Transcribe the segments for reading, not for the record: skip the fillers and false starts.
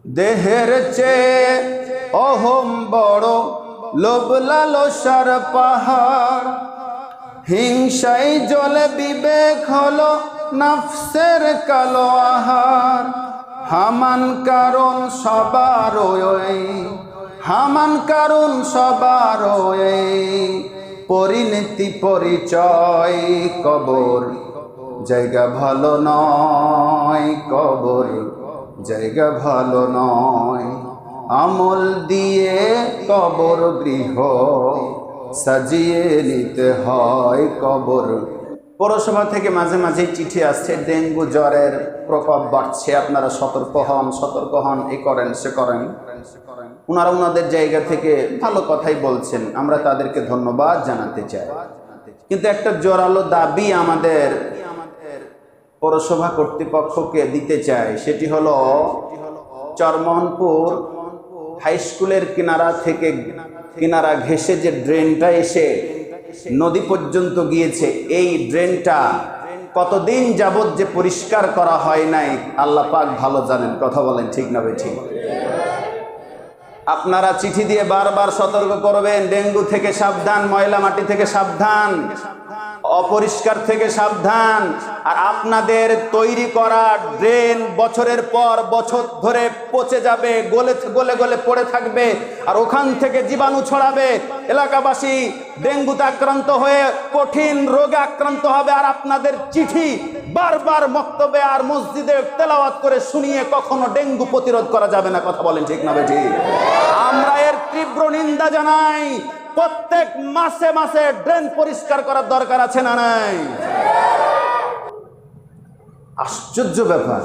দেহের চেয়ে অহম বড়, লোভ লালসার পাহাড়। হিংসায় জলে বিবেক হলো নফসের কালো আহার। হামান কারণ সবার ওই, হামান কারণ সবার ওই, পরিণতি পরিচয়। কবর জায়গা ভালো নয়, কবর জায়গা ভালো নয়। আমল দিয়ে কবর গৃহ সাজিয়ে নিতে হয়। কবর পৌরসভা থেকে মাঝে মাঝে চিঠি আসছে, ডেঙ্গু জ্বরের প্রকোপ বাড়ছে, আপনারা সতর্ক হন, সতর্ক হন, এ করেন সে করেন। ওনারা ওনাদের জায়গা থেকে ভালো কথাই বলছেন, আমরা তাদেরকে ধন্যবাদ জানাতে চাই। কিন্তু একটা জোরালো দাবি আমাদের পৌরসভা কর্তৃপক্ষকে দিতে চাই, সেটি হলো চরমোহনপুর হাই স্কুলের কিনারা ঘেঁষে যে ড্রেনটা এসে নদী পর্যন্ত গিয়েছে, এই ড্রেনটা কতদিন যাবত যে পরিষ্কার করা হয় নাই আল্লাহ পাক ভালো জানেন। কথা বলেন ঠিক না বেঠিক? আপনারা চিঠি দিয়ে বারবার সতর্ক করবেন, ডেঙ্গু থেকে সাবধান, ময়লা মাটি থেকে সাবধান, অপরিষ্কার থেকে সাবধান। আর আপনাদের তৈরি করা ড্রেন বছরের পর বছর ধরে পচে যাবে, গলে গলে গলে পড়ে থাকবে, আর ওখান থেকে জীবাণু ছড়াবে। এলাকাবাসী ডেঙ্গুতে আক্রান্ত হয়ে কঠিন রোগে আক্রান্ত হবে। আর আপনাদের চিঠি বারবার মক্তবে আর মসজিদে তেলাওয়াত করে শুনিয়ে কখনো ডেঙ্গু প্রতিরোধ করা যাবে না। কথা বলেন ঠিক না বেঠিক? আমরা এর তীব্র নিন্দা জানাই। প্রত্যেক মাসে মাসে ড্রেন পরিষ্কার করার দরকার আছে না নাই? আশ্চর্য ব্যাপার,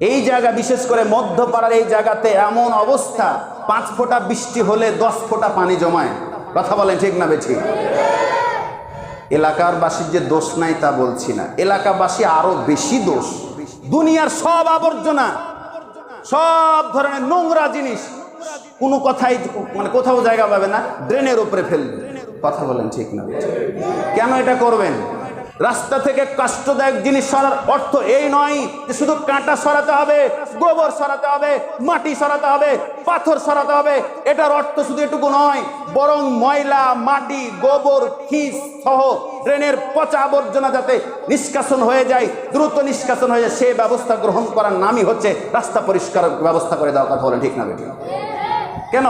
এই জায়গা বিশেষ করে মধ্যপাড়ার এই জায়গাতে এমন অবস্থা, 5 ফোঁটা বৃষ্টি হলে 10 ফোঁটা পানি জমায়। কথা বলেন ঠিক না বেঠিক? এলাকার বাসীর যে দোষ নাই তা বলছি না, এলাকাবাসী আরো বেশি দোষ। দুনিয়ার সব আবর্জনা, সব ধরনের নোংরা জিনিস কোনো কথাই মানে কোথাও জায়গা পাবে না, ড্রেনের উপরে ফেলবে। কথা বলেন ঠিক না? কেন এটা করবেন? রাস্তা থেকে কষ্টদায়ক জিনিস সরার অর্থ এই নয় যে শুধু কাঁটা সরাতে হবে, গোবর সরাতে হবে, মাটি সরাতে হবে, পাথর সরাতে হবে। এটার অর্থ শুধু এটুকু নয়, বরং ময়লা, মাটি, গোবর, খিস সহ ড্রেনের পচা আবর্জনা যাতে নিষ্কাশন হয়ে যায়, দ্রুত নিষ্কাশন হয়ে যায়, সেই ব্যবস্থা গ্রহণ করার নামই হচ্ছে রাস্তা পরিষ্কার ব্যবস্থা করে দেওয়া। কথা বলেন ঠিক না বেঠিক? কেন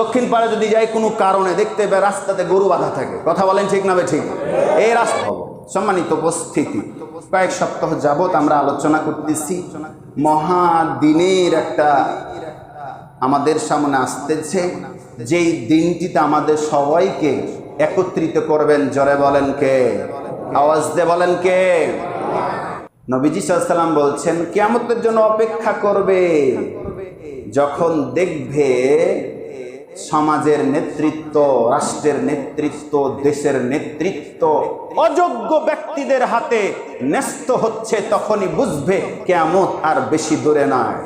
দক্ষিণ পাড়ে যদি যাই কোনো কারণে দেখতে পাই রাস্তাতে গরু বাঁধা থাকে। কথা বলেন ঠিক না বেঠিক? এই রাস্তা সম্মানিত উপস্থিতি, কয়েক সপ্তাহ যাবত আমরা আলোচনা করতেছি, মহাদিনের একটা আমাদের সামনে আসতেছে, যেই দিনটিতে আমাদের সবাইকে একত্রিত করবেন। জোরে বলেন কে? আওয়াজ দিয়ে বলেন কে? নবীজি সাল্লাল্লাহু আলাইহি ওয়াসাল্লাম বলছেন, কিয়ামতের জন্য অপেক্ষা করবে যখন দেখবে সমাজের নেতৃত্ব, রাষ্ট্রের নেতৃত্ব, দেশের নেতৃত্ব অযোগ্য ব্যক্তিদের হাতে ন্যস্ত হচ্ছে, তখনই বুঝবে কিয়ামত আর বেশি দূরে নয়।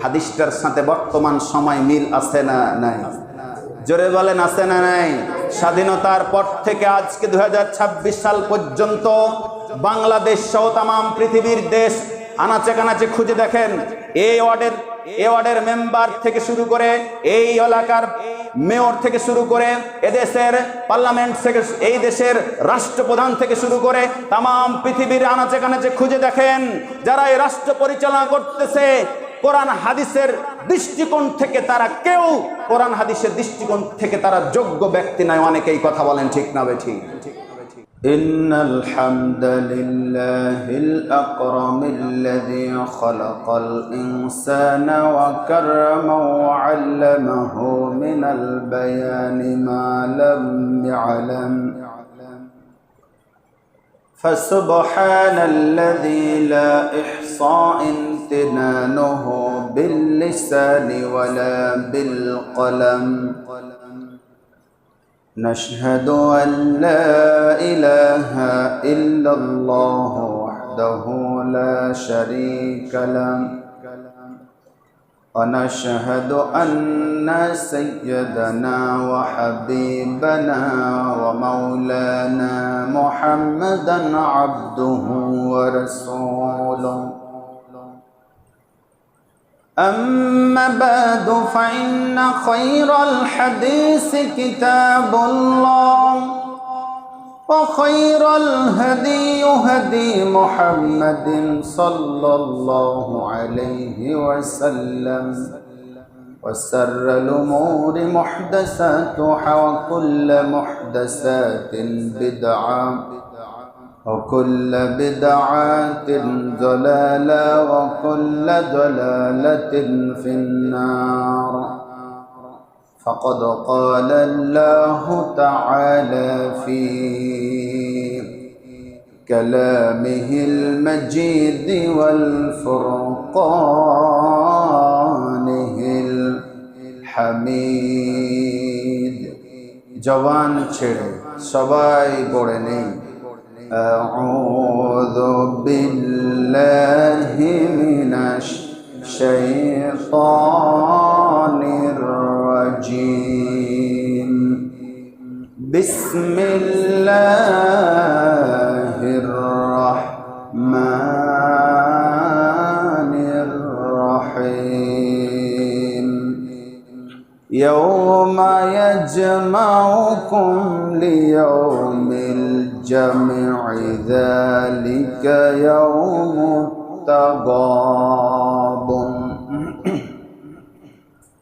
হাদিসটার সাথে বর্তমান সময় মিল আছে না নাই? জোরে বলেন আছে না নাই? স্বাধীনতার পর থেকে আজকে 2026 সাল পর্যন্ত বাংলাদেশ সহ তামাম পৃথিবীর দেশ আনাচে কানাচে খুঁজে দেখেন, এই ওয়ার্ডের মেম্বার থেকে শুরু করে, এই এলাকার মেয়র থেকে শুরু করে, এদেশের পার্লামেন্ট থেকে, এই দেশের রাষ্ট্রপ্রধান থেকে শুরু করে তামাম পৃথিবীর আনাচে কানাচে খুঁজে দেখেন, যারা এই রাষ্ট্র পরিচালনা করতেছে কোরআন হাদিসের দৃষ্টিকোণ থেকে তারা কেউ কোরআন হাদিসের দৃষ্টিকোণ থেকে তারা যোগ্য ব্যক্তি নয়। অনেকেই কথা বলেন ঠিক না বেঠিক? ইন্নাল হামদালিল্লাহিল আকরামিল্লাযী খালাকাল ইনসানা ওয়া কাররামা ওয়া 'আল্লামাহু মিনাল বায়ানি মা লাম ইয়া'লাম ফাসুবহানাল্লাযী লা ইহসা ইমতিনানুহু বিল লিসানি ওয়া লা বিল কলম নাশহাদু আন লা ইলাহা ইল্লাল্লাহু ওয়াহদাহু লা শারীকা লাহু ونشهد أن سيدنا وحبيبنا ومولانا محمدا عبده ورسوله أما بعد فإن خير الحديث كتاب الله وخير الهدي هدي محمد صلى الله عليه وسلم وشر الأمور محدثاتها وكل محدثات بدعة وكل بدعة ضلالة وكل ضلالة في النار فقد قال الله تعالى في كلامه المجيد والفرقانه الحميد জবান ছেড়ে সবাই পড়ে নেই أعوذ بالله من الشيطان الرجيم بسم الله الرحمن الرحيم يوم يجمعكم ليوم الجمع ذلك يوم التغابن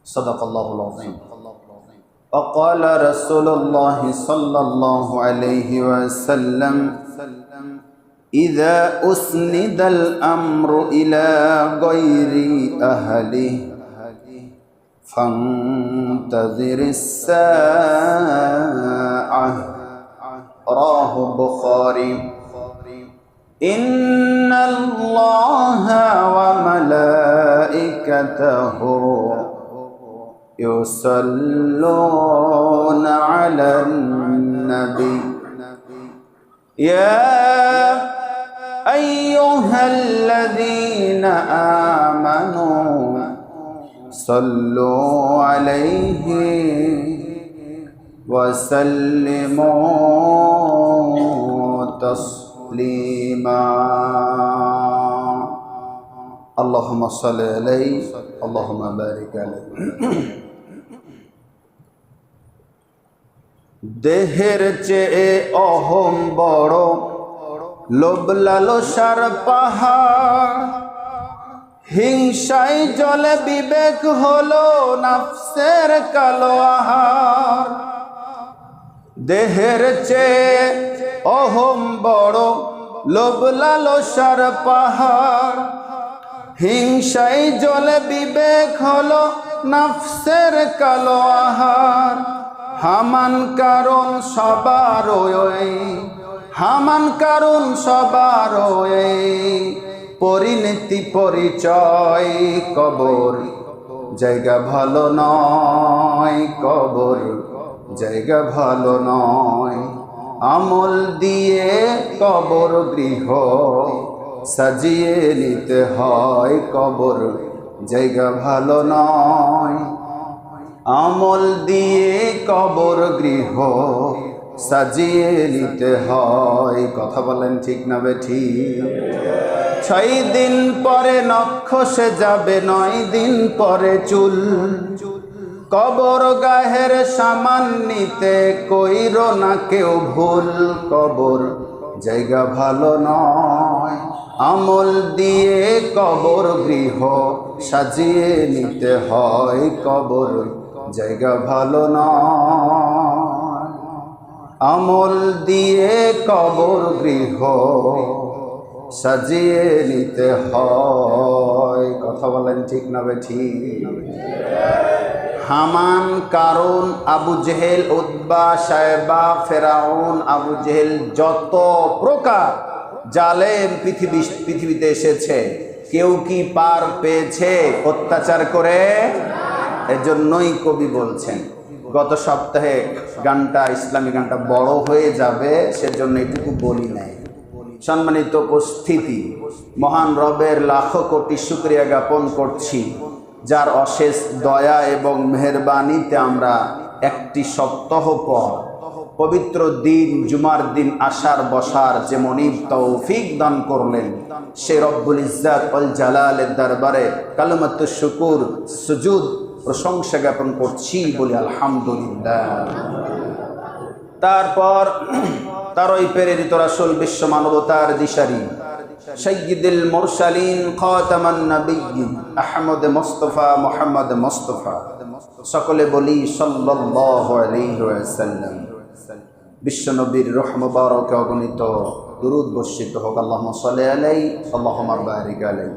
صدق الله العظيم وقال رسول الله صلى الله عليه وسلم إذا أسند الأمر إلى غير أهله فانتظر الساعة رواه البخاري إن الله وملائكته يصلون على النبي يا أيها الذين آمنوا صلوا عليه وسلموا تسليما اللهم صل عليه اللهم بارك عليه দেহের চেয়ে অহম বড় লোভ লালসার পাহাড় হিংসায় জলে বিবেক হলো নফসের কালো আহার দেহের চেয়ে অহম বড় লোভ লালসার পাহাড় হিংসায় জলে বিবেক হলো নফসের কালো আহার হামান কারণ সবার হামান কারণ সবার পরিণতি পরিচয় কবর জায়গা ভালো নয় কবর জায়গা ভালো নয় আমল দিয়ে কবর গৃহ সাজিয়ে নিতে হয় কবর জায়গা ভালো নয় আমল দিয়ে কবর গৃহ সাজিয়ে নিতে হয় কথা বলেন ঠিক না বেঠিক 6 দিন পরে নখ সে যাবে 9 দিন পরে চুল কবর গাহের সামান নিতে কইরো না কেউ ভুল কবর জায়গা ভালো নয় আমল দিয়ে কবর গৃহ সাজিয়ে নিতে হয় কবর জায়গা ভালো নয় আমল দিয়ে কবর গৃহ সাজিয়ে নিতে হয় কথা বলেন ঠিক না বেঠিক হামান কারণ আবু জেহেল উতবা সায়বা ফেরাউন আবু জেহেল যত প্রকার জালেম পৃথিবীতে এসেছে কেউ কি পার পেয়েছে অত্যাচার করে এজন্যই কবি বলছেন গত সপ্তাহে গানটা ইসলামী গানটা বড় হয়ে যাবে সেজন্য এটুকু বলি নাই সম্মানিত উপস্থিতি মহান রবের লাখো কোটি শুকরিয়া জ্ঞাপন করছি যার অশেষ দয়া এবং মেহেরবানিতে আমরা একটি সপ্তাহ পর পবিত্র দিন জুমার দিন আসার বসার যে মনিব তৌফিক দান করলেন, সে রব্বুল ইজ্জাত ওয়াল জালালের দরবারে কালিমাতুশ শুকুর সুজুদ প্রশংসা জ্ঞাপন করছি, বলি আলহামদুলিল্লাহ। তারপর তারই প্রেরিত রাসূল বিশ্ব মানবতার দিশারি সাইয়্যিদুল মুরসালিন খাতামান নবিয়্যিন আহমদ মুস্তাফা মুহাম্মদ মুস্তাফা, সকলে বলি সাল্লাল্লাহু আলাইহি ওয়াসাল্লাম। বিশ্ব নবীর রূহ মুবারক অগণিত দুরূদ বর্ষিত হোক। আল্লাহুম্মা সাল্লি আলাইহি আল্লাহুম্মা বারিক আলাইহি।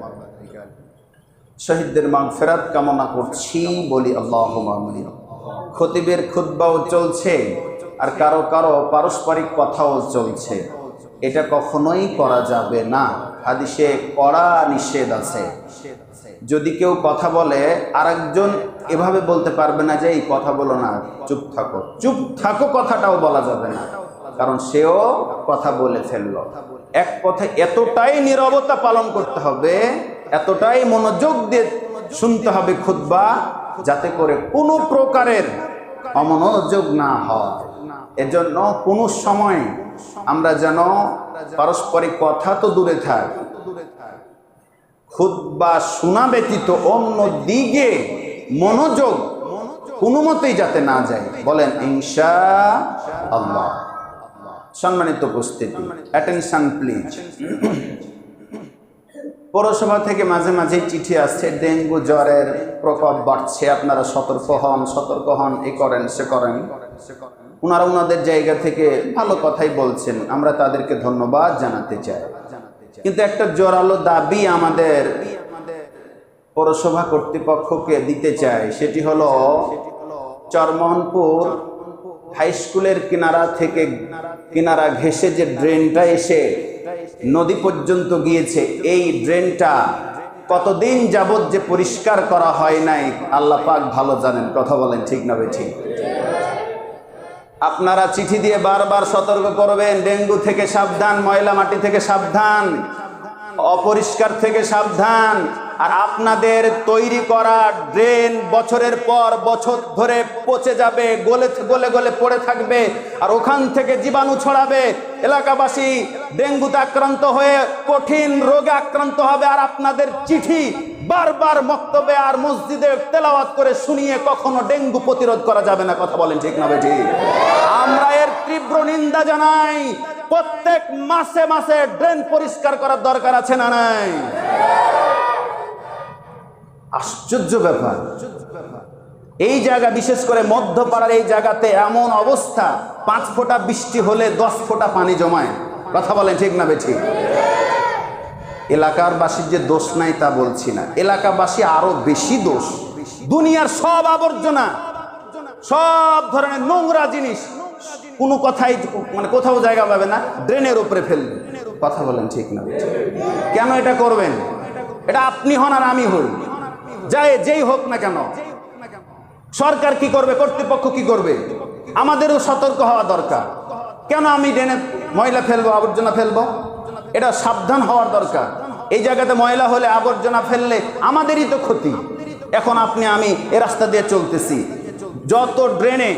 শহীদদের মাগফিরাত কামনা করছি, বলি আল্লাহুম্মা আমিন। খতিবের খুতবাও চলছে আর কারো কারো পারস্পরিক কথাও চলছে, এটা কখনোই করা যাবে না, হাদিসে কড়া নিষেধ আছে। যদি কেউ কথা বলে আরেকজন এভাবে বলতে পারবে না যে এই কথা বলো না, চুপ থাকো, চুপ থাকো কথাটাও বলা যাবে না, কারণ সেও কথা বলে ফেললো। এক কথায় এতটাই নীরবতা পালন করতে হবে, এতটাই মনোযোগ দিয়ে শুনতে হবে খুতবা, যাতে করে কোনো প্রকারের অমনোযোগ না হয়। এজন্য কোনো সময় আমরা যেন পারস্পরিক কথা তো দূরে থাক, খুতবা শোনা ব্যতীত অন্য দিকে মনোযোগ কোনো মতেই যাতে না যায়, বলেন ইনশাআল্লাহ। সম্মানিত উপস্থিতি, অ্যাটেনশন প্লিজ। পৌরসভা থেকে মাঝে মাঝে চিঠি আসছে, ডেঙ্গু জ্বরের প্রকোপ বাড়ছে, আপনারা সতর্ক হন, সতর্ক হন, এ করেন সে করেন। ওনারা ওনাদের জায়গা থেকে ভালো কথাই বলছেন, আমরা তাদেরকে ধন্যবাদ জানাতে চাই। কিন্তু একটা জোরালো দাবি আমাদের পৌরসভা কর্তৃপক্ষকে দিতে চাই, সেটি হলো চরমোহনপুর হাই স্কুলের কিনারা থেকে কিনারা ঘেঁষে যে ড্রেনটা এসে নদী পর্যন্ত গিয়েছে, এই ড্রেনটা কতদিন যাবত যে পরিষ্কার করা হয় নাই আল্লাহ পাক ভালো জানেন। কথা বলেন ঠিক না বেঠিক? আপনারা চিঠি দিয়ে বারবার সতর্ক করবেন, ডেঙ্গু থেকে সাবধান, ময়লা মাটি থেকে সাবধান, অপরিষ্কার থেকে সাবধান। আর আপনাদের তৈরি করা ড্রেন বছরের পর বছর ধরে পচে যাবে, গলে গলে গলে পড়ে থাকবে, আর ওখান থেকে জীবাণু ছড়াবে। এলাকাবাসী ডেঙ্গুতে আক্রান্ত হয়ে কঠিন রোগে আক্রান্ত হবে। আর আপনাদের চিঠি বারবার মক্তবে আর মসজিদে তেলাওয়াত করে শুনিয়ে কখনো ডেঙ্গু প্রতিরোধ করা যাবে না। কথা বলেন ঠিক না বেঠিক? আমরা এর তীব্র নিন্দা জানাই। প্রত্যেক মাসে মাসে ড্রেন পরিষ্কার করার দরকার আছে না নাই? আশ্চর্য ব্যাপার, এই জায়গা বিশেষ করে মধ্যপাড়ার এই জায়গাতে এমন অবস্থা, 5 ফোঁটা বৃষ্টি হলে 10 ফোঁটা পানি জমায়। কথা বলেন ঠিক না বেঠিক? এলাকার বাসীর যে দোষ নাই তা বলছি না, এলাকাবাসী আরো বেশি দোষ। দুনিয়ার সব আবর্জনা, সব ধরনের নোংরা জিনিস কোনো কথাই মানে কোথাও জায়গা পাবে না, ড্রেনের উপরে ফেলবে। কথা বলেন ঠিক না বেঠিক? কেন এটা করবেন? এটা আপনি হন আর আমি হই, যেই হোক না কেন। সরকার কি করবে, কর্তৃপক্ষ কি করবে, আমাদেরও সতর্ক হওয়া দরকার। কেন আমি ড্রেনে ময়লা ফেলবো, আবর্জনা ফেলবো? এটা সাবধান হওয়ার দরকার। এই জায়গাতে ময়লা হলে, আবর্জনা ফেললে আমাদেরই তো ক্ষতি। এখন আপনি আমি এ রাস্তা দিয়ে চলতেছি, যত ড্রেনে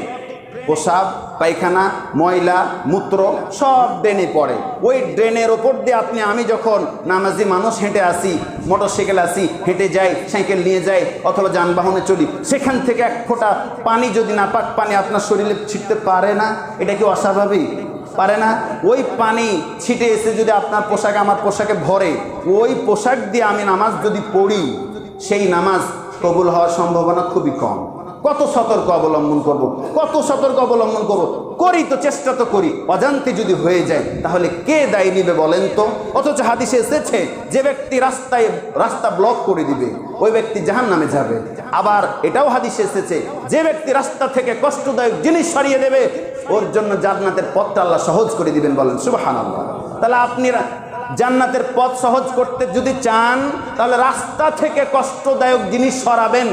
পেশাব পায়খানা ময়লা মূত্র সব ড্রেনে পড়ে। ওই ড্রেনের ওপর দিয়ে আপনি আমি যখন নামাজি মানুষ হেঁটে আসি, মোটরসাইকেল আসি, হেঁটে যাই, সাইকেল নিয়ে যাই অথবা যানবাহনে চলি, সেখান থেকে এক ফোঁটা পানি যদি নাপাক পানি আপনার শরীরে ছিটতে পারে না? এটা কি অস্বাভাবিক? পারে না? ওই পানি ছিটে এসে যদি আপনার পোশাক আমার পোশাকে ভরে, ওই পোশাক দিয়ে আমি নামাজ যদি পড়ি, সেই নামাজ কবুল হওয়ার সম্ভাবনা খুবই কম। কত সতর্ক অবলম্বন করব, কত সতর্ক অবলম্বন করব, করি তো, চেষ্টা তো করি। অজান্তে যদি হয়ে যায় তাহলে কে দায়ী নিবে বলেন তো? অথচ হাদিসে এসেছে যে ব্যক্তি রাস্তা ব্লক করে দিবে ওই ব্যক্তি জাহান্নামে যাবে। আবার এটাও হাদিসে এসেছে যে ব্যক্তি রাস্তা থেকে কষ্টদায়ক জিনিস সরিয়ে দেবে ওর জন্য জান্নাতের পথটা আল্লাহ সহজ করে দিবেন। বলেন সুবহানাল্লাহ। তাহলে আপনি জান্নাতের পথ সহজ করতে যদি চান, তাহলে রাস্তা থেকে কষ্টদায়ক জিনিস সরাবেন।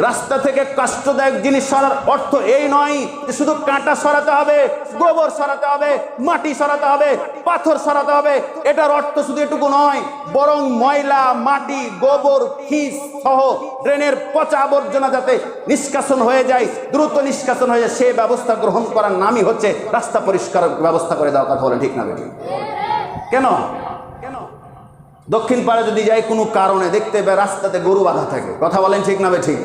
রাস্তা থেকে কষ্টদায়ক জিনিস সরার অর্থ এই নয় যে শুধু কাঁটা সরাতে হবে, গোবর সরাতে হবে, মাটি সরাতে হবে, পাথর সরাতে হবে। এটার অর্থ শুধু এটুকু নয়, বরং ময়লা, মাটি, গোবর, খিস সহ ড্রেনের পচা আবর্জনা যাতে নিষ্কাশন হয়ে যায়, দ্রুত নিষ্কাশন হয়ে যায়, সেই ব্যবস্থা গ্রহণ করার নামই হচ্ছে রাস্তা পরিষ্কার ব্যবস্থা করে দেওয়া। কথা বলেন ঠিক না বেঠিক? কেন দক্ষিণ পাড়ে যদি যাই কোনো কারণে দেখতে পাই রাস্তাতে গরু বাঁধা থাকে। কথা বলেন ঠিক না বেঠিক?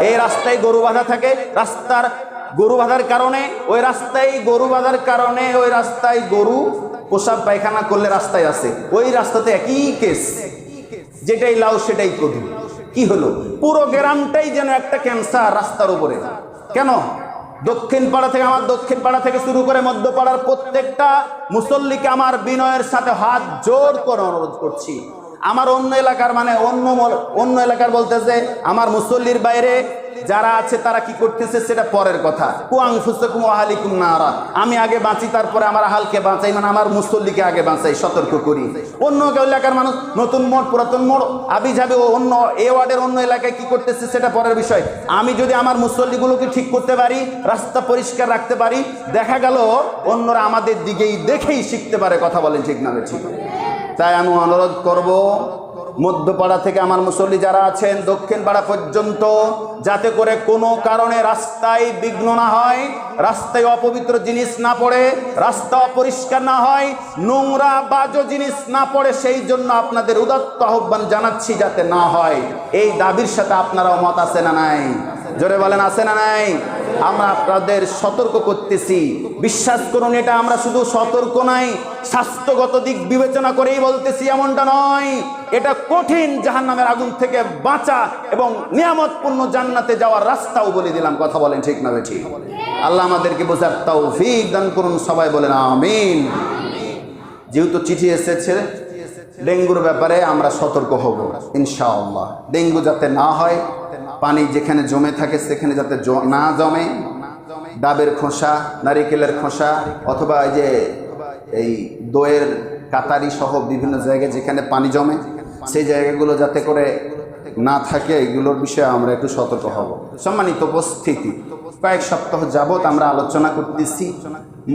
এই রাস্তায় গরু বাঁধা থাকে, রাস্তার গরু বাঁধার কারণে ওই রাস্তায় গরু বাঁধার কারণে ওই রাস্তায় গরু প্রসাব পায়খানা করলে রাস্তায় আসে, ওই রাস্তাতে একই কেস, যেটাই লাউ সেটাই কদু। কি হলো? পুরো গ্রামটাই যেন একটা ক্যান্সার রাস্তার উপরে। কেন? দক্ষিণ পাড়া থেকে, আমার দক্ষিণ পাড়া থেকে শুরু করে মধ্যপাড়ার প্রত্যেকটা মুসল্লিকে আমার বিনয়ের সাথে হাত জোর করে অনুরোধ করছি, আমার অন্য এলাকার মানে অন্য এলাকার বলতেছে আমার মুসল্লির বাইরে যারা আছে তারা কি করতেছে সেটা পরের কথা। কুয়াংফুসাকুম ওয়াহালিকুম নারা, আমি আগে বাঁচি তারপরে আমার আহালকে বাঁচাই, মানে আমার মুসল্লিকে আগে বাঁচাই, সতর্ক করি। অন্য এলাকার মানুষ নতুন মোড় পুরাতন মোড় আবি যাবে, অন্য এ ওয়ার্ডের অন্য এলাকায় কি করতেছে সেটা পরের বিষয়। আমি যদি আমার মুসল্লিগুলোকে ঠিক করতে পারি, রাস্তা পরিষ্কার রাখতে পারি, দেখা গেল অন্যরা আমাদের দিকেই দেখেই শিখতে পারে। কথা বলেন ঠিক না ঠিক? তাই আমি অনুরোধ করব মধ্যপাড়া থেকে আমার মুসল্লি যারা আছেন দক্ষিণ পাড়া পর্যন্ত যাতে করে কোনো কারণে রাস্তায় বিঘ্ন না হয়, রাস্তায় অপবিত্র জিনিস না পড়ে, রাস্তা অপরিষ্কার না হয়, নোংরা বাজে জিনিস না পড়ে, সেই জন্য আপনাদের উদাত্ত আহ্বান জানাচ্ছি যাতে না হয়। এই দাবির সাথে আপনারাও মত আছে না নাই? জোরে বলেন আছে না নাই? আমরা আপনাদের সতর্ক করতেছি, বিশ্বাস করুন এটা আমরা শুধু সতর্ক নাই, স্বাস্থ্যগত দিক বিবেচনা করেই বলতেছি এমনটা নয়। এটা কঠিন জাহান্নামের আগুন থেকে বাঁচা এবং নিয়ামতপূর্ণ জান্নাতে যাওয়ার রাস্তাও বলে দিলাম। কথা বলেন ঠিক না ঠিক? আল্লাহ আমাদেরকে বোঝার তৌফিক দান করুন, সবাই বলেন আমিন। যেহেতু চিঠি এসেছে ডেঙ্গুর ব্যাপারে আমরা সতর্ক হব ইনশাআল্লাহ। ডেঙ্গু যাতে না হয়, পানি যেখানে জমে থাকে সেখানে যাতে না জমে, ডাবের খোসা, নারিকেলের খোসা অথবা এই দইয়ের কাতারি সহ বিভিন্ন জায়গায় যেখানে পানি জমে সেই জায়গাগুলো যাতে করে না থাকে, এগুলোর বিষয়ে আমরা একটু সতর্ক হব। সম্মানিত উপস্থিতি, কয়েক সপ্তাহ যাবৎ আমরা আলোচনা করতেছি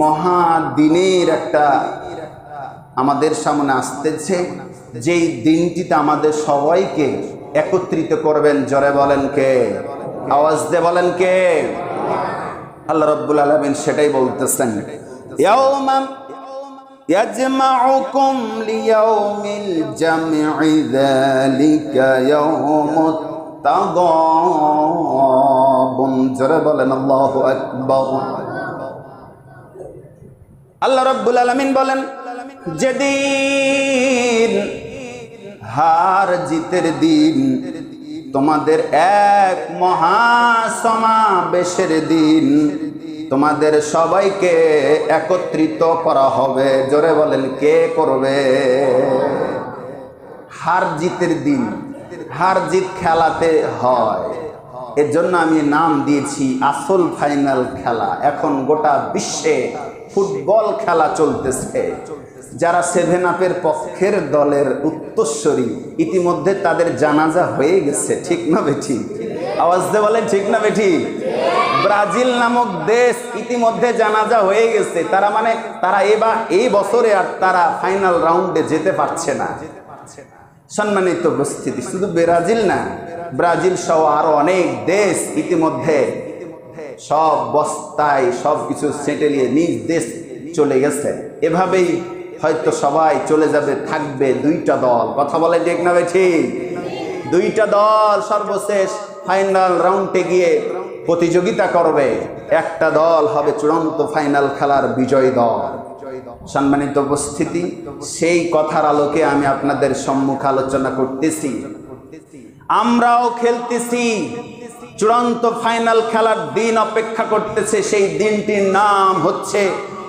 মহাদিনের একটা আমাদের সামনে আসতেছে, যেই দিনটিতে আমাদের সবাইকে একত্রিত করবেন। জোরে বলেন কে? আওয়াজ দিয়ে বলেন কে? আল্লাহ রাব্বুল আলামিন সেটাই বলতেছেন, ইয়াউমা ইয়াজমাউকুম লিয়াউমিল জামঈ যালিকা ইয়াউমুত তাগাবুন। জোরে বলেন আল্লাহু আকবার। আল্লাহ রাব্বুল আলামিন বলেন, যেদিন হার জিতের দিন, তোমাদের এক মহাসমাবেশের দিন, তোমাদের সবাইকে একত্রিত করা হবে। জোরে বলেন কে করবে? হার জিতের দিন, হার জিত খেলাতে হয়, এর জন্য আমি নাম দিয়েছি আসল ফাইনাল খেলা। এখন গোটা বিশ্বে ফুটবল খেলা চলতেছে। যারা 7 আপের পক্ষের দলের উত্তরসূরি ইতিমধ্যে তাদের জানাজা হয়ে গেছে, ঠিক না বেঠি? আওয়াজ দিয়ে বলেন ঠিক না বেঠি? ব্রাজিল নামক দেশ ইতিমধ্যে জানাজা হয়ে গেছে, তারা এই বছরে আর তারা ফাইনাল রাউন্ডে যেতে পারছে না। সম্মানিত উপস্থিতি, শুধু ব্রাজিল না, ব্রাজিল সহ আরো অনেক দেশ ইতিমধ্যে সব বস্তায় সব কিছু সেটেলিয়ে নিজ দেশ চলে গেছে। এভাবেই হয়তো সবাই চলে যাবে, থাকবে 2টা দল। কথা বলে ঠিক না ঠিক? 2টা দল সর্বশেষ ফাইনাল রাউন্ডে গিয়ে প্রতিযোগিতা করবে, একটা দল হবে চূড়ান্ত ফাইনাল খেলার বিজয়ী দল। সম্মানিত উপস্থিতি, সেই কথার আলোকে আমি আপনাদের সম্মুখে আলোচনা করতেছি। আমরাও খেলতেছি, চূড়ান্ত ফাইনাল খেলার দিন অপেক্ষা করতেছে, সেই দিনটির নাম হচ্ছে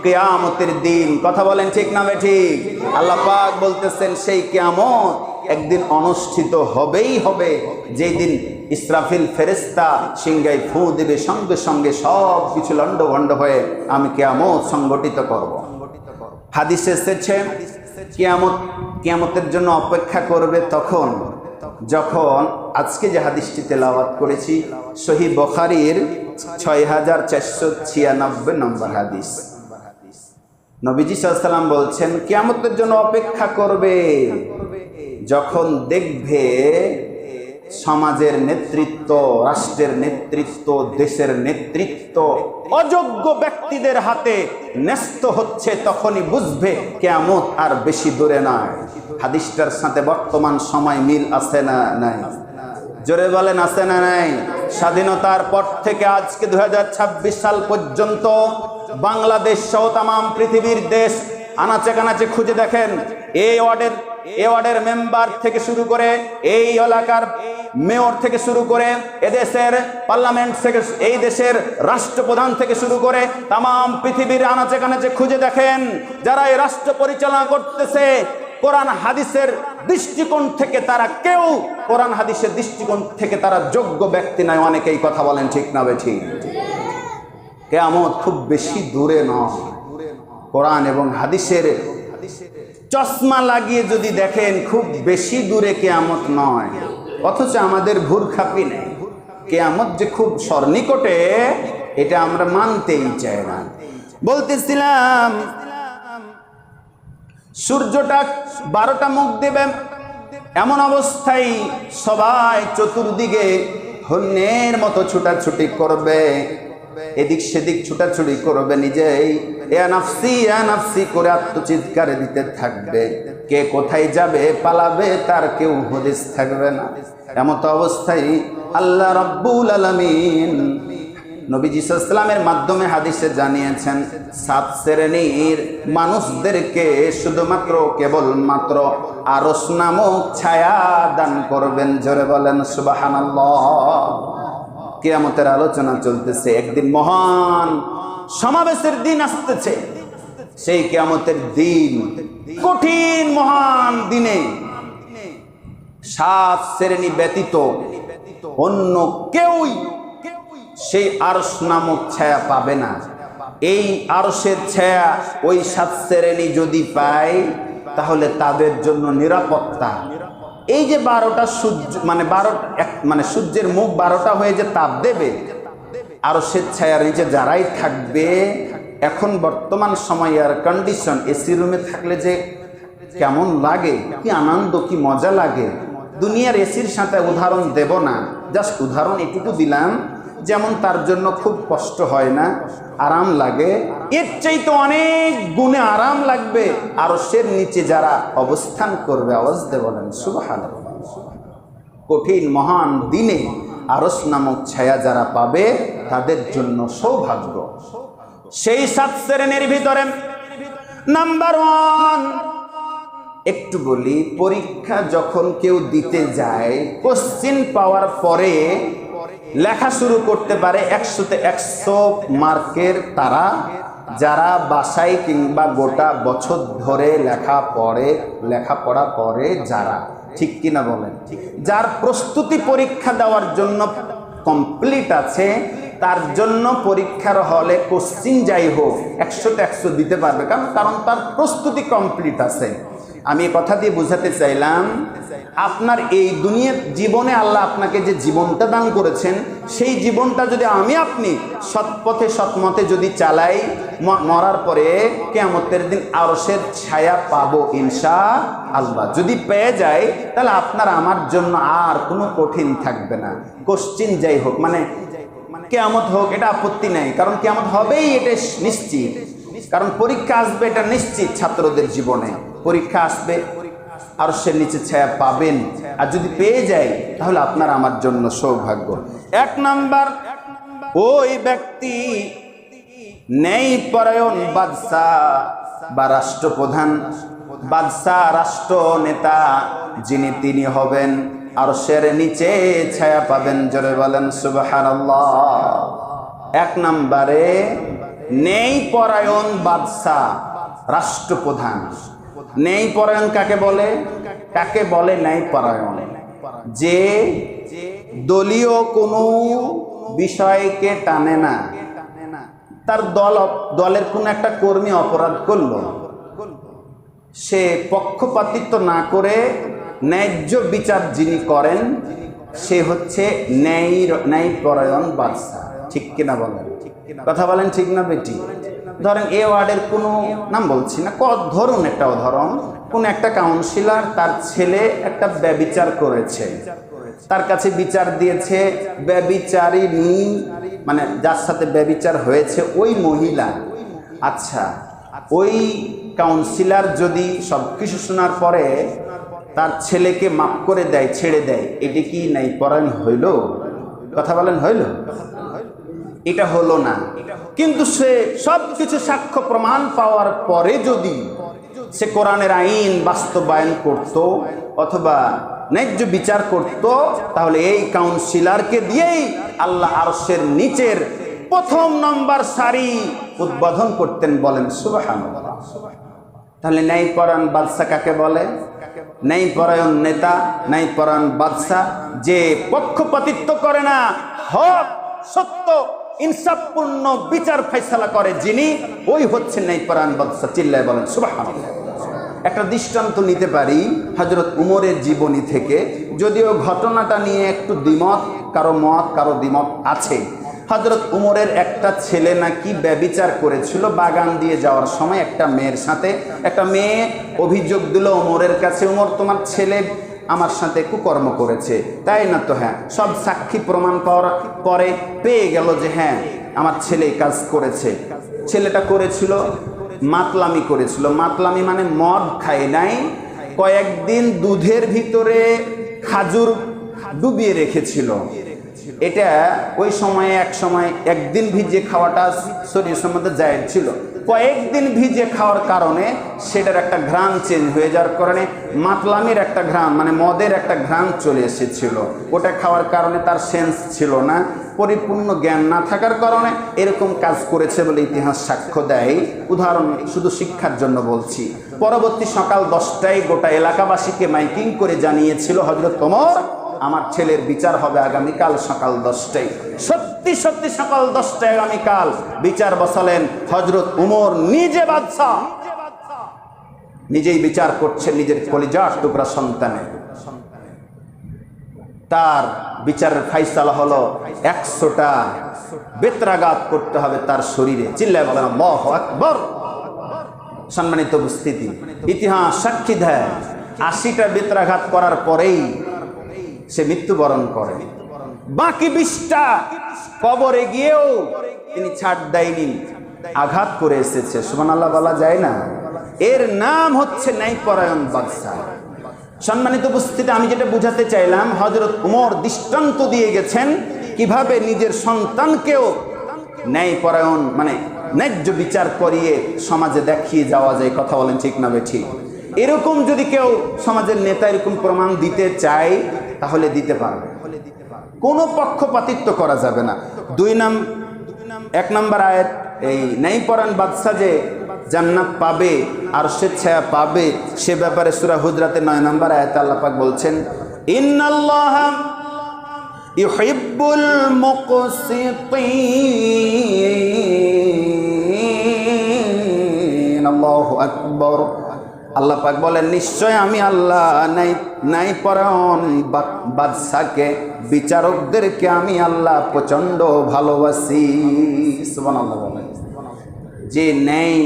কিয়ামতের দিন। কথা বলেন ঠিক না ঠিক? আল্লাহ পাক বলতেছেন সেই কিয়ামত একদিন অনুষ্ঠিত হবেই হবে, যেই দিন ইসরাফিল ফেরেশতা সিংহায় ফু দেবে, সঙ্গে সঙ্গে সব কিছু লন্ডভন্ড হয়ে আমি কিয়ামত সংগঠিত করব। হাদিসে এসেছে কিয়ামতের জন্য অপেক্ষা করবে তখন যখন আজকে যে হাদিসটি তেলাওয়াত করেছি সহিহ বুখারীর 6496 নম্বর হাদিস, নবীজি সাল্লাল্লাহু আলাইহি ওয়াসাল্লাম বলছেন কিয়ামতের জন্য অপেক্ষা করবে যখন দেখবে সমাজের নেতৃত্ব, রাষ্ট্রের নেতৃত্ব, দেশের নেতৃত্ব অযোগ্য ব্যক্তিদের হাতে ন্যস্ত হচ্ছে, তখনই বুঝবে কিয়ামত আর বেশি দূরে নয়। হাদিসটার সাথে বর্তমান সময় মিল আছে না নাই? জোরে বলেন আছে না নাই? স্বাধীনতার পর থেকে আজকে 2026 সাল পর্যন্ত বাংলাদেশ সহ তামাম পৃথিবীর দেশ আনাচে কানাচে খুঁজে দেখেন, এই ওয়ার্ডের মেম্বার থেকে শুরু করে, এই এলাকার মেয়র থেকে শুরু করে, এদেশের পার্লামেন্ট থেকে, এই দেশের রাষ্ট্রপ্রধান থেকে শুরু করে তামাম পৃথিবীর আনাচে কানাচে খুঁজে দেখেন, যারা এই রাষ্ট্র পরিচালনা করতেছে কোরআন হাদিসের দৃষ্টিকোণ থেকে তারা কেউ কোরআন হাদিসের দৃষ্টিকোণ থেকে তারা যোগ্য ব্যক্তি নয়। অনেকেই কথা বলেন ঠিক না বেঠিক? কিয়ামত খুব বেশি দূরে নয়। কোরআন এবং হাদিসের চশমা লাগিয়ে যদি দেখেন খুব বেশি দূরে কিয়ামত নয়, অথচ আমাদের ভুরখাপি নেই। কিয়ামত যে খুব সন্নিকটে এটা আমরা মানতেই চাই না। বলতেছিলাম সূর্যটা 12টা মুখ দেবে, এমন অবস্থায় সবাই চতুর্দিকে হন্যের মতো ছুটাছুটি করবে, এদিক সেদিক ছুটাছুটি করবে, নিজেই ইয়া নাফসি করে আত্মচিৎকারে দিতে থাকবে। কে কোথায় যাবে পালাবে তার কেউ হদিস থাকবে না। এমত অবস্থায় আল্লাহ রাব্বুল আলামিন নবীজি সাল্লাল্লাহু আলাইহি ওয়াসাল্লামের মাধ্যমে হাদিসে জানিয়েছেন 7 শ্রেণীর মানুষদেরকে শুধুমাত্র কেবলমাত্র আরশ নামক ছায়া দান করবেন। জোরে বলেন সুবহানাল্লাহ। কিয়ামতের আলোচনা চলতেছে, একদিন মহান সমাবেশের দিন আসতেছে। সেই কিয়ামতের দিন, কঠিন মহান দিনে 7 শ্রেণী ব্যতীত অন্য কেউই সেই আরশ নামক ছায়া পাবে না। এই আরশের ছায়া ওই 7 শ্রেণী যদি পায় তাহলে তাদের জন্য নিরাপত্তা। এই যে 12টা সূর্য মানে সূর্যের মুখ 12টা হয়ে যে তাপ দেবে, আরশের ছায়ার নিচে যারাই থাকবে, এখন বর্তমান সময় এয়ার কন্ডিশন এসি রুমে থাকলে যে কেমন লাগে, কি আনন্দ, কি মজা লাগে। দুনিয়ার এসির সাথে উদাহরণ দেব না, জাস্ট উদাহরণ এটুকু দিলাম, যেমন তার জন্য খুব কষ্ট হয় না, আরাম লাগে, এর চাইতে অনেক গুণে আরাম লাগবে আরশের নিচে যারা অবস্থান করবে। আওয়াজ দিয়ে বলেন সুবহানাল্লাহ। কঠিন মহান দিনে আরশ নামক ছায়া যারা পাবে তাদের জন্য সৌভাগ্য। সেই 7 শ্রেণীর ভিতরে নাম্বার 1 একটু বলি, পরীক্ষা যখন কেউ দিতে যায়, কোশ্চেন পাওয়ার পরে লেখা শুরু করতে পারে 100-তে 100 মার্কের তারা, যারা বাসায় কিংবা গোটা বছর ধরে লেখাপড়া করে যারা, ঠিক কিনা বলেন? যার প্রস্তুতি পরীক্ষা দেওয়ার জন্য কমপ্লিট আছে, তার জন্য পরীক্ষার হলে কোশ্চেন যাই হোক 100-তে 100 দিতে পারবে, কারণ তার প্রস্তুতি কমপ্লিট আছে। আমি কথা দিয়ে বোঝাতে চাইলাম, আপনার এই দুনিয়ার জীবনে আল্লাহ আপনাকে যে জীবনটা দান করেছেন, সেই জীবনটা যদি আপনি সৎপথে সৎমতে যদি চালাই, মরার পরে কিয়ামতের দিন আরশের ছায়া পাবো ইনশাআল্লাহ। যদি পেয়ে যায় তাহলে আপনার আমার জন্য আর কোনো কঠিন থাকবে না। কোশ্চেন যাই হোক, মানে কিয়ামত হোক, এটা আপত্তি নেই, কারণ কিয়ামত হবেই, এটা নিশ্চিত। কারণ পরীক্ষা আসবে, এটা নিশ্চিত। ছাত্রদের জীবনে পরীক্ষা আসবে, আরশের নিচে ছায়া পাবেন, আর যদি পেয়ে যায় তাহলে আপনার আমার জন্য সৌভাগ্য। 1 নাম্বার, ওই ব্যক্তি ন্যায়পরায়ণ বাদশা বা রাষ্ট্রপ্রধান, বাদশা রাষ্ট্র নেতা যিনি, তিনি হবেন আরশের নিচে ছায়া পাবেন। জোরে বলেন সুবহানাল্লাহ। 1 নম্বরে ন্যায়পরায়ণ বাদশা, রাষ্ট্রপ্রধান। ন্যায়পরায়ণ কাকে বলে? ন্যায়পরায়ণ যে দলীয় কোনো বিষয়কে টানে না। তার দলের কোন একটা কর্মী অপরাধ করলো, সে পক্ষপাতিত্ব না করে ন্যায্য বিচার যিনি করেন সে হচ্ছে ন্যায়পরায়ণ বাদশা। ঠিক কিনা বলেন? কথা বলেন ঠিক না বেটি? ধরেন এ ওয়ার্ডের কোনো নাম বলছি না, ধরুন একটা উদাহরণ, কোন একটা কাউন্সিলর তার ছেলে একটা ব্যভিচার করেছে, তার কাছে বিচার দিয়েছে ব্যভিচারিণী, মানে যার সাথে ব্যভিচার হয়েছে ওই মহিলা। আচ্ছা, ওই কাউন্সিলর যদি সব কিছু শোনার পরে তার ছেলেকে মাফ করে দেয়, ছেড়ে দেয়, এটি কি ন্যায়পরায়ণ হইল? কথা বলেন, হইল? এটা হলো না। কিন্তু সে সব কিছু সাক্ষ্য প্রমাণ পাওয়ার পরে যদি সে কোরআনের আইন বাস্তবায়ন করত অথবা ন্যায্য বিচার করত, তাহলে এই কাউন্সিলরকে দিয়েই আল্লাহ আরশের নিচের প্রথম নম্বর সারি উদ্বোধন করতেন। বলেন সুবহানাল্লাহ। তাহলে ন্যায়পরায়ণ বাদশা কাকে বলে? ন্যায়পরায়ণ নেতা, ন্যায়পরায়ণ বাদশা যে পক্ষপাতিত্ব করে না, হক, সত্য, ইনসাফপূর্ণ বিচার ফয়সালা করে যিনি, ওই হচ্ছে ন্যায়পরায়ণ বাদশা। চিল্লায় বলেন সুবহানাল্লাহ। একটা দৃষ্টান্ত নিতে পারি হযরত উমরের জীবনী থেকে, যদিও ঘটনাটা নিয়ে একটু দ্বিমত, কারো দ্বিমত আছে। হযরত উমরের একটা ছেলে নাকি ব্যভিচার করেছিল বাগান দিয়ে যাওয়ার সময় একটা মেয়ের সাথে। একটা মেয়ে অভিযোগ দিল উমরের কাছে, উমর তোমার ছেলে আমার সাথে কুকর্ম করেছে, তাই না? তো হ্যাঁ, সব সাক্ষী প্রমাণ পাওয়ার পরে পেয়ে গেল যে হ্যাঁ আমার ছেলে কাজ করেছে। ছেলেটা করেছিল মাতলামি করেছিল। মাতলামি মানে মদ খায় নাই, কয়েকদিন দুধের ভিতরে খাজুর ডুবিয়ে রেখেছিল। এটা ওই সময়ে একদিন ভিজে খাওয়াটা শরীর সম্বন্ধে জায়েজ ছিল। কয়েকদিন ভিজে খাওয়ার কারণে সেটার একটা ঘ্রাণ চেঞ্জ হয়ে যাওয়ার কারণে মাতলামির একটা ঘ্রাণ, মানে মদের একটা ঘ্রাণ চলে এসেছিল। ওটা খাওয়ার কারণে তার সেন্স ছিল না, পরিপূর্ণ জ্ঞান না থাকার কারণে এরকম কাজ করেছে বলে ইতিহাস সাক্ষ্য দেয়। উদাহরণ শুধু শিক্ষার জন্য বলছি। পরবর্তী সকাল 10টায় গোটা এলাকাবাসীকে মাইকিং করে জানিয়েছিল হযরত ওমর আমার ছেলের বিচার হবে আগামীকাল সকাল 10টায়। সত্যি সত্যি সকাল 10টায় আগামীকাল বিচার বসালেন হযরত উমর নিজে বাদশা, নিজেই বিচার করছেন নিজের কলিজার টুকরা সন্তানের। তার বিচারের ফাইসালা হলো 100টা বেত্রাঘাত করতে হবে তার শরীরে। চিল্লায় বলেন আল্লাহু আকবার। সম্মানিত উপস্থিতি, ইতিহাস সাক্ষী দেয় 80টা বেত্রাঘাত করার পরেই সে মৃত্যুবরণ করে। বাকি 20টা কবরে গিয়েও তিনি ছাড় দেয়নি, আঘাত করে এসেছে। সুবহানাল্লাহ বলা যায় না? এর নাম হচ্ছে ন্যায়পরায়ণ বাদশা। সম্মানিত উপস্থিতি, আমি যেটা বুঝাতে চাইলাম, হযরত উমর দৃষ্টান্ত দিয়ে গেছেন কিভাবে নিজের সন্তানকেও ন্যায়পরায়ণ মানে ন্যায্য বিচার করিয়ে সমাজে দেখিয়ে যাওয়া যায়। কথা বলেন ঠিক না ঠিক? এরকম যদি কেউ সমাজের নেতা এরকম প্রমাণ দিতে চায় তাহলে দিতে পারবে, কোনো পক্ষপাতিত্ব করা যাবে না। 1 নম্বর আয়াত, এই ন্যায়পরায়ণ বাদশা যে জান্নাত পাবে আর সে ছায়া পাবে, সে ব্যাপারে সূরা হুজরাতের 9 নম্বর আয়াতে আল্লাহ পাক বলছেন ইন্নাল্লাহা ইউহিব্বুল মুকসিতিন। আল্লাহু আকবার। আল্লাহ পাক বলেন নিশ্চয় আমি আল্লাহ ন্যায়পরায়ণ বাদশাকে, বিচারকদেরকে আমি আল্লাহ প্রচন্ড ভালোবাসি। সুবহানাল্লাহ বলেন, যে ন্যায়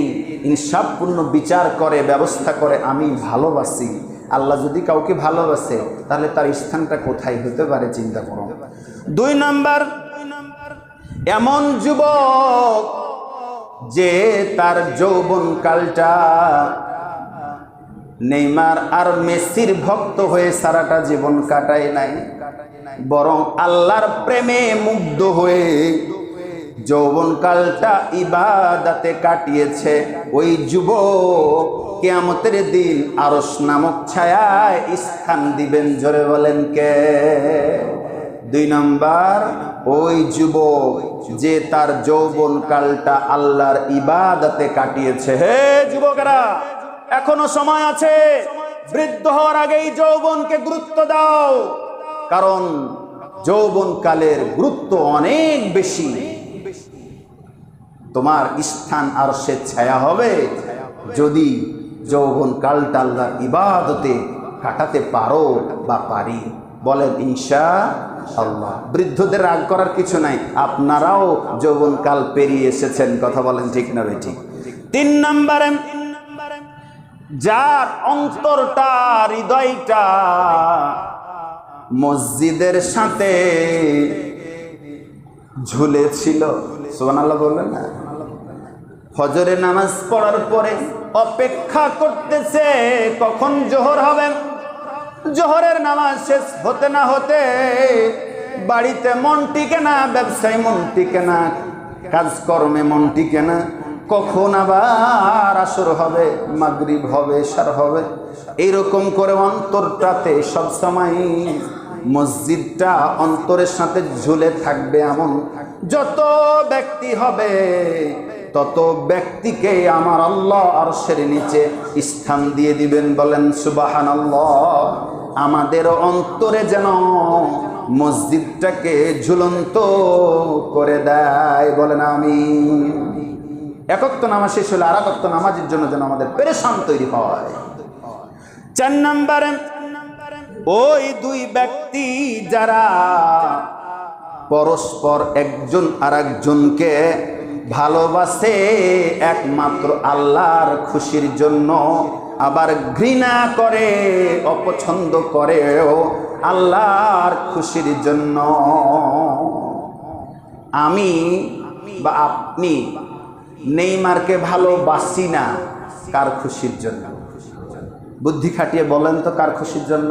ইনসাফপূর্ণ বিচার করে, ব্যবস্থা করে, আমি ভালোবাসি। আল্লাহ যদি কাউকে ভালোবাসে তাহলে তার স্থানটা কোথায় হতে পারে চিন্তা করো। 2 নম্বর, এমন যুবক যে তার যৌবনকালটা নেইমার আর মেসির ভক্ত হয়ে সারাটা জীবন কাটায় নাই, বরং আল্লাহর প্রেমে মুগ্ধ হয়ে যৌবনকালটা ইবাদতে কাটিয়েছে। ওই যুবক কিয়ামতের দিন আরশ নামক ছায়ায় স্থান দিবেন। জোরে বলেন কে? 2 নম্বর, ওই যুবক যে তার যৌবনকালটা আল্লাহর ইবাদতে কাটিয়েছে। হে যুবকেরা, এখনো সময় আছে, বৃদ্ধ হওয়ার আগেই যৌবনকে গুরুত্ব দাও, কারণ যৌবনকালের গুরুত্ব অনেক বেশি। তোমার স্থান আরশের ছায়া হবে যদি যৌবনকালটা আল্লাহর ইবাদতে কাটাতে পারো বা পারি? বলেন ইনশাআল্লাহ। বৃদ্ধদের রাগ করার কিছু নাই, আপনারাও যৌবনকাল পেরিয়ে এসেছেন। কথা বলেন ঠিক না বেঠিক? 3 নম্বরে, যার অন্তরটা, হৃদয়টা মসজিদের সাথে ঝুলেছিল, সুবহানাল্লাহ বললেন না? ফজরে নামাজ পড়ার পরে অপেক্ষা করতেছে কখন জোহর হবে। জোহরের নামাজ শেষ হতে না হতে বাড়িতে মন টিকে না, ব্যবসায় মন টিকে না, কাজকর্মে মন টিকে না, কখন আবার আসর হবে, মাগরিব হবে, এশার হবে, এইরকম করে অন্তরটাতে সবসময় মসজিদটা অন্তরের সাথে ঝুলে থাকবে। এমন যত ব্যক্তি হবে তত ব্যক্তিকে আমার আল্লাহ আরশের নিচে স্থান দিয়ে দিবেন। বলেন সুবহানাল্লাহ। আমাদের অন্তরে যেন মসজিদটাকে ঝুলন্ত করে দেয়। বলেন আমিন। এক ওয়াক্ত নামাজ শেষ হলে আর এক ওয়াক্ত নামাজের জন্য যেন আমাদের পেরেশান তৈরি হয়। 4 নম্বরে, ওই 2 ব্যক্তি যারা পরস্পর একজন আরেকজনকে ভালোবাসে একমাত্র আল্লাহর খুশির জন্য, আবার ঘৃণা করে, অপছন্দ করেও আল্লাহর খুশির জন্য। আমি বা আপনি নেইমারকে ভালোবাসি না কার খুশির জন্য? বুদ্ধি খাটিয়ে বলেন তো কার খুশির জন্য?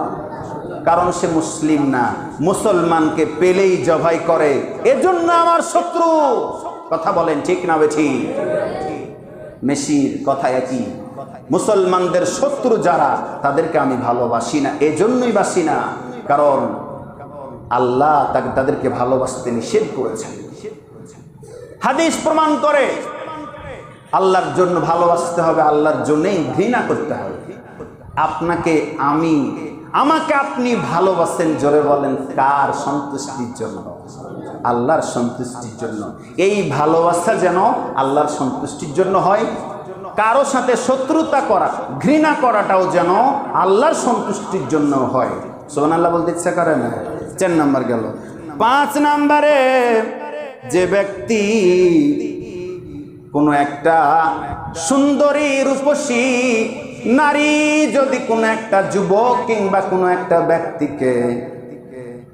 কারণ সে মুসলিম না, মুসলমানকে পেলেই জবাই করে, এজন্য আমার শত্রু। কথা বলেন ঠিক না বেঠিক? মেসির কথা একই। মুসলমানদের শত্রু যারা, তাদেরকে আমি ভালোবাসি না, এজন্যই বাসি না কারণ আল্লাহ তাদেরকে ভালোবাসতে নিষেধ করেছেন। হাদিস প্রমাণ করে আল্লাহর জন্য ভালোবাসতে হবে, আল্লাহর জন্যই ঘৃণা করতে হবে। আপনাকে আমি, আমাকে আপনি ভালোবাসেন, জোরে বলেন কার সন্তুষ্টির জন্য? আল্লাহর সন্তুষ্টির জন্য। এই ভালোবাসা যেন আল্লাহর সন্তুষ্টির জন্য হয়। কারো সাথে শত্রুতা করা, ঘৃণা করাটাও যেন আল্লাহর সন্তুষ্টির জন্য হয়। সুবহানাল্লাহ বলতে ইচ্ছা করে না? 4 নম্বর গেল। 5 নম্বরে, যে ব্যক্তি কোনো একটা সুন্দরী রূপসী নারী যদি কোনো একটা যুবক কিংবা কোনো একটা ব্যক্তিকে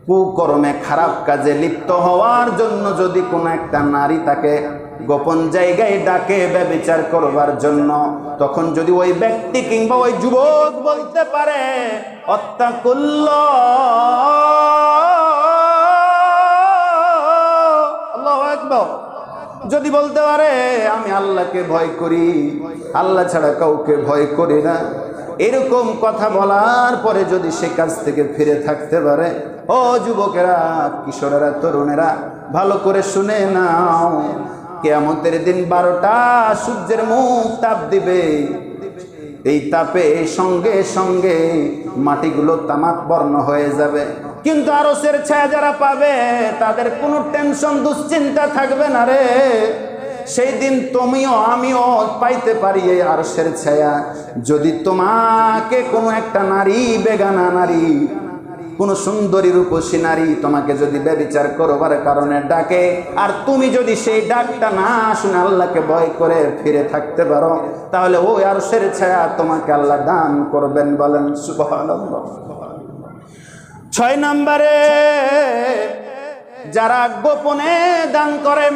কুকর্মে, খারাপ কাজে লিপ্ত হওয়ার জন্য যদি কোনো একটা নারী তাকে গোপন জায়গায় ডাকে ব্যভিচার করবার জন্য, তখন যদি ওই ব্যক্তি কিংবা ওই যুবক বলতে পারে অত্তাকুল্লাহ, আল্লাহু আকবার, যদি বলতে পারে আমি আল্লাহকে ভয় করি, আল্লাহ ছাড়া কাউকে ভয় করি না, এরকম কথা বলার পরে যদি সে কাজ থেকে ফিরে থাকতে পারে, ও যুবকেরা, কিশোরেরা, তরুণেরা, ভালো করে শুনে নাও, কিয়ামতের দিন 12টা সূর্যের মুখ তাপ দিবে। এই তাপে সঙ্গে সঙ্গে মাটিগুলো তামাক বর্ণ হয়ে যাবে, কিন্তু আরশের ছায়া যারা পাবে তাদের কোনো টেনশন, দুশ্চিন্তা থাকবে না রে। সেই দিন তুমিও আমিও পাইতে পারি এই আরশের ছায়া। যদি তোমাকে কোনো একটা নারী, বেগানা নারী, কোনো সুন্দরী রূপসী নারী তোমাকে যদি ব্যভিচার করবার কারণে ডাকে, আর তুমি যদি সেই ডাকটা না শুনে আল্লাহকে ভয় করে ফিরে থাকতে পারো, তাহলে ওই আরশের ছায়া তোমাকে আল্লাহ দান করবেন। বলেন সুবহানাল্লাহ। 6 নম্বরে, যারা গোপনে দান করে,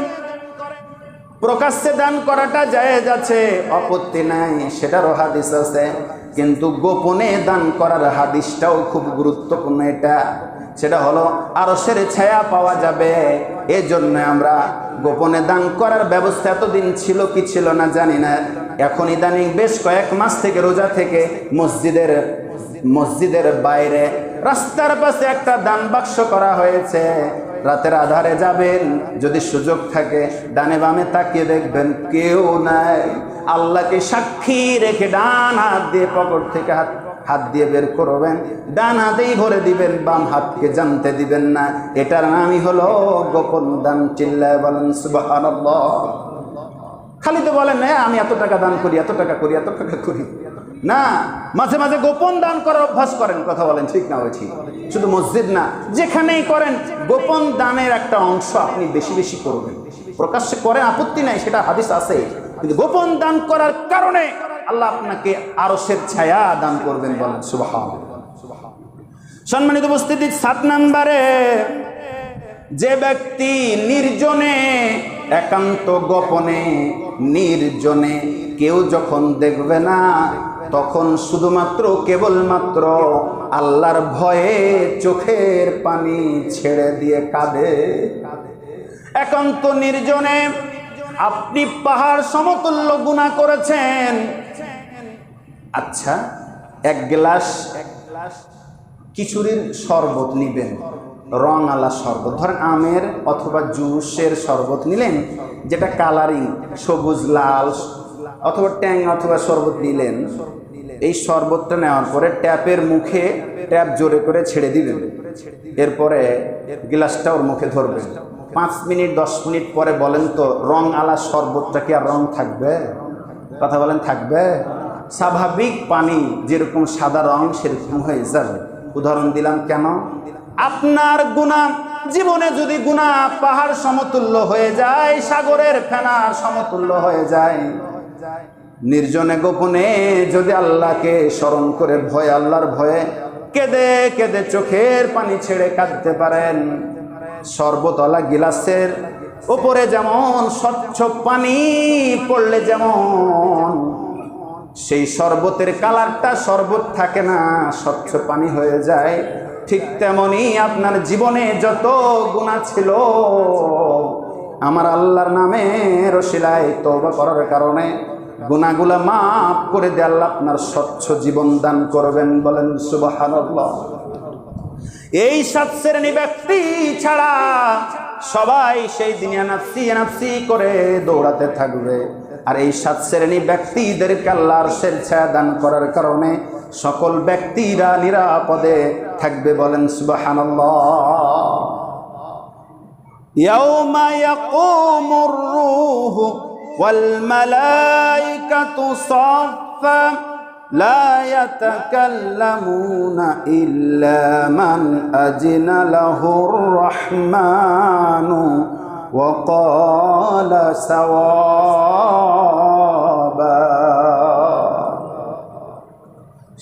প্রকাশ্যে দান করাটা জায়েজ আছে, আপত্তি নাই, সেটারও হাদিস আছে, কিন্তু গোপনে দান করার হাদিসটাও খুব গুরুত্বপূর্ণ। সেটা হলো আরশের ছায়া পাওয়া যাবে। এজন্য আমরা গোপনে দান করার ব্যবস্থা এতদিন ছিল কি ছিল না জানি না, এখন ইদানিং বেশ কয়েক মাস থেকে, রোজা থেকে মসজিদের বাইরে রাস্তার পাশে একটা দান বাক্স করা হয়েছে। রাতের আধারে যাবেন, যদি সুযোগ থাকে ডানে বামে তাকিয়ে দেখবেন কেউ নাই। আল্লাহকে সাক্ষী রেখে ডান হাত দিয়ে পকেট থেকে হাত দিয়ে বের করবেন, ডান হাতেই ভরে দিবেন, বাম হাতকে জানতে দিবেন না। এটার নামই হলো গোপন দান। চিল্লায় বলেন সুবহানাল্লাহ। খালি তো বলেন না আমি এত টাকা দান করি, এত টাকা করি, এত টাকা করি। না, মাঝে মাঝে গোপন দান করার অভ্যাস করেন। কথা বলেন ঠিক না ঠিক? শুধু মসজিদ না, যেখানেই করেন গোপন দানের একটা অংশ আপনি বেশি বেশি করবেন। প্রকাশ্যে করেন আপত্তি নাই, সেটা হাদিস আছে, কিন্তু গোপন দান করার কারণে আল্লাহ আপনাকে আরশের ছায়া দান করবেন। বলেন সুবহানাল্লাহ। সম্মানিত উপস্থিতি, 7 নম্বরে, যে ব্যক্তি নির্জনে, একান্ত গোপনে, নির্জনে, কেউ যখন দেখবে না, তখন শুধুমাত্র কেবলমাত্র আল্লাহর ভয়ে চোখের পানি ছেড়ে দিয়ে কাঁদে। একান্ত নির্জনে আপনি পাহাড় সমতুল্য গুনাহ করেছেন। আচ্ছা, এক গ্লাস খিচুড়ির শরবত নিবেন, রং আলা শরবত, ধরেন আমের অথবা জুসের শরবত নিলেন, যেটা কালারিং সবুজ লাল, অথবা ট্যাং অথবা শরবত নিলেন। এই শরবতটা নেওয়ার পরে ট্যাপের মুখে ট্যাপ জোরে করে ছেড়ে দিবেন। এরপরে গ্লাসটা ওর মুখে ধরবেন। 5 মিনিট 10 মিনিট পরে বলেন তো, রং আলা শরবতটা কি আর রং থাকবে? কথা বলেন, থাকবে? স্বাভাবিক পানি যেরকম সাদা রং সেরকম হয়ে যাবে। উদাহরণ দিলাম কেন? আপনার গুনাহ, জীবনে যদি গুনাহ পাহাড় সমতুল্য হয়ে যায়, সাগরের ফেনার সমতুল্য হয়ে যায়, নির্জনে গোপনে যদি আল্লাহকে স্মরণ করে ভয়, আল্লাহর ভয়ে কেঁদে কেঁদে চোখের পানি ছেড়ে কাঁদতে পারেন, শরবতওয়ালা গিলাসের উপরে যেমন স্বচ্ছ পানি পড়লে যেমন সেই শরবতের কালারটা শরবত থাকে না, স্বচ্ছ পানি হয়ে যায়, ঠিক তেমনি আপনার জীবনে যত গুনাহ ছিল, আমার আল্লাহর নামে রসিলায় তওবা করার কারণে গুনাহগুলা মাফ করে দিয়ে আল্লাহ আপনার স্বচ্ছ জীবন দান করবেন। বলেন সুবহানাল্লাহ। এই 7 শ্রেণী ব্যক্তি ছাড়া সবাই সেই দুনিয়া নাফসি নাফসি করে দৌড়াতে থাকবে। আর এই 7 শ্রেণী ব্যক্তিদেরকে আল্লাহর আরশের ছায়া দান করার কারণে সকল ব্যক্তিরা নিরাপদে থাকবে। বলেন সুবহানাল্লাহ। ইয়াউমা ইয়াকুমুর রূহু ওয়াল মালাইকাতু সাফফা লা ইয়াতাকাল্লামুনা ইল্লা মান আযিনা লাহুর রাহমানু ওয়া ক্বালা সাওয়াবা।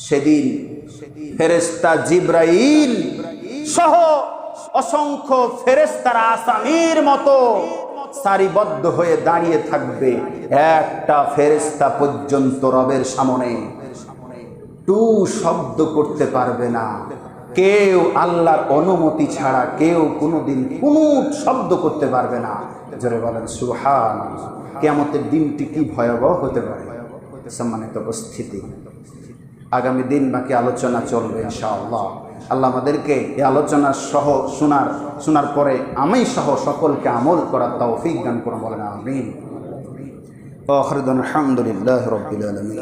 সেদিন ফেরেশতা জিবরাইল সহ অসংখ্য ফেরেশতারা আসামির মতো সারিবদ্ধ হয়ে দাঁড়িয়ে থাকবে। একটা ফেরেশতা পর্যন্ত রবের সামনে টু শব্দ করতে পারবে না। কেউ আল্লাহর অনুমতি ছাড়া কেউ কোনোদিন কোনো শব্দ করতে পারবে না। জোরে বলেন সুবহানাল্লাহ। কিয়ামতের দিনটি কি ভয়াবহ হতে পারে। সম্মানিত উপস্থিতি, আগামী দিন বাকি আলোচনা চলবে ইনশাআল্লাহ। আল্লাহ আমাদেরকে এই আলোচনা সহ শোনার পরে আমি সহ সকলকে আমল করার তৌফিক দান করুন। বলেন আমিন। আখিরুন আলহামদুলিল্লাহি রাব্বিল আলামিন।